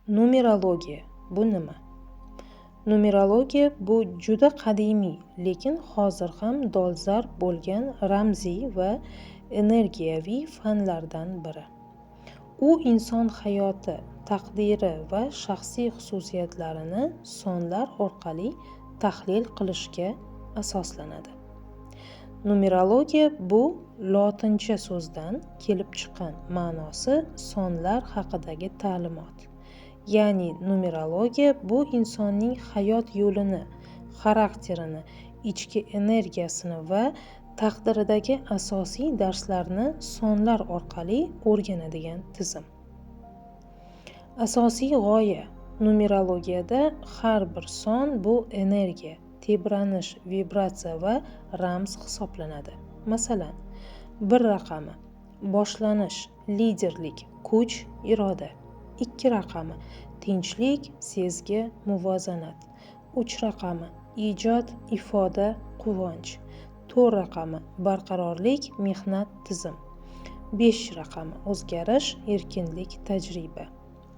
Numerologiya bu nima? Numerologiya bu juda qadimiy, lekin hozir ham dolzarb bo'lgan ramziy va energiyaviy fanlardan biri. U inson hayoti, taqdiri va shaxsiy xususiyatlarini sonlar orqali tahlil qilishga asoslanadi. Numerologiya bu lotincha so'zdan kelib chiqqan ma'nosi sonlar haqidagi ta'limot. Ya'ni numerologiya bu insonning hayot yo'lini, xarakterini, ichki energiyasini va taqdiridagi asosiy darslarni sonlar orqali o'rganadigan tizim. Asosiy g'oya numerologiyada har bir son bu energiya, tebranish, vibratsiya va ramz hisoblanadi. Masalan, 1 raqami boshlanish, liderlik, kuch, iroda. 2 raqami tinchlik, sezgi, muvozanat. 3 raqami ijod, ifoda, quvonch. 4 raqami barqarorlik, mehnat, tizim. 5 raqami o'zgarish, erkinlik, tajriba.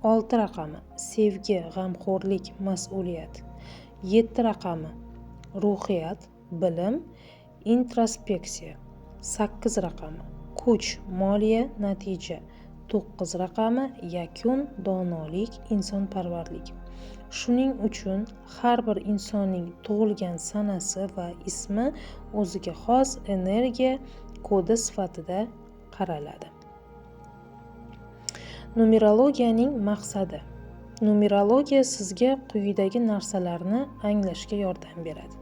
6 raqami sevgi, g'amxo'rlik, mas'uliyat. 7 raqami ruhiyat, bilim, introspeksiya. 8 raqami kuch, moliya, natija. 9 raqami yakun, donolik, insonparvarlik. Shuning uchun har bir insonning tug'ilgan sanasi va ismi o'ziga xos energiya kodi sifatida qaraladi. Numerologiyaning maqsadi. Numerologiya sizga quyidagi narsalarni anglashga yordam beradi.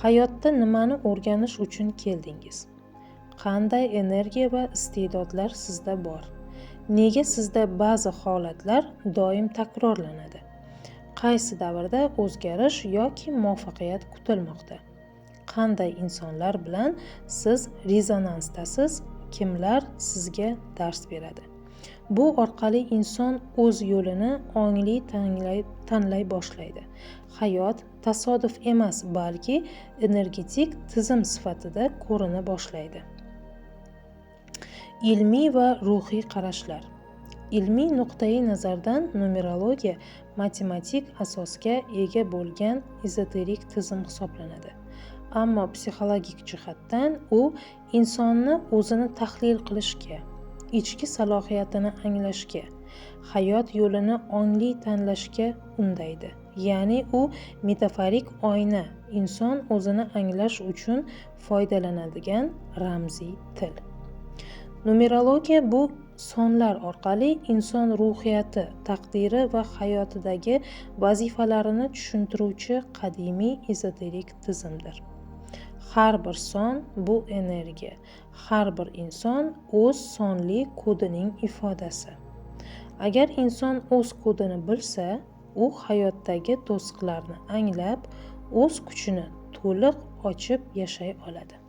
Hayotda nimani o'rganish uchun keldingiz? Qanday energiya va iste'dodlar sizda bor? Nega sizda ba'zi holatlar doim takrorlanadi? Qaysi davrda o'zgarish yoki muvaffaqiyat kutilmoqda? Qanday insonlar bilan siz rezonansdasiz? Kimlar sizga dars beradi? Bu orqali inson o'z yo'lini ongli tanlay boshlaydi. Hayot tasodif emas, balki energetik tizim sifatida ko'rina boshlaydi. Ilmiy va ruhiy qarashlar. Ilmiy nuqtai nazardan numerologiya matematik asosga ega bo'lgan ezoterik tizim hisoblanadi. Ammo psixologik jihatdan u insonni o'zini tahlil qilishga, ichki salohiyatini anglashga, hayot yo'lini ongli tanlashga undaydi. Ya'ni u metaforik oyna, inson o'zini anglash uchun foydalanadigan ramziy til. Numerologiya bu sonlar orqali inson ruhiyati, taqdiri va hayotidagi vazifalarini tushuntiruvchi qadimiy ezoterik tizimdir. Har bir son bu energiya, har bir inson o'z sonli kodining ifodasi. Agar inson o'z kodini bilsa, u hayotdagi to'siqlarni anglab, o'z kuchini to'liq ochib yashay oladi.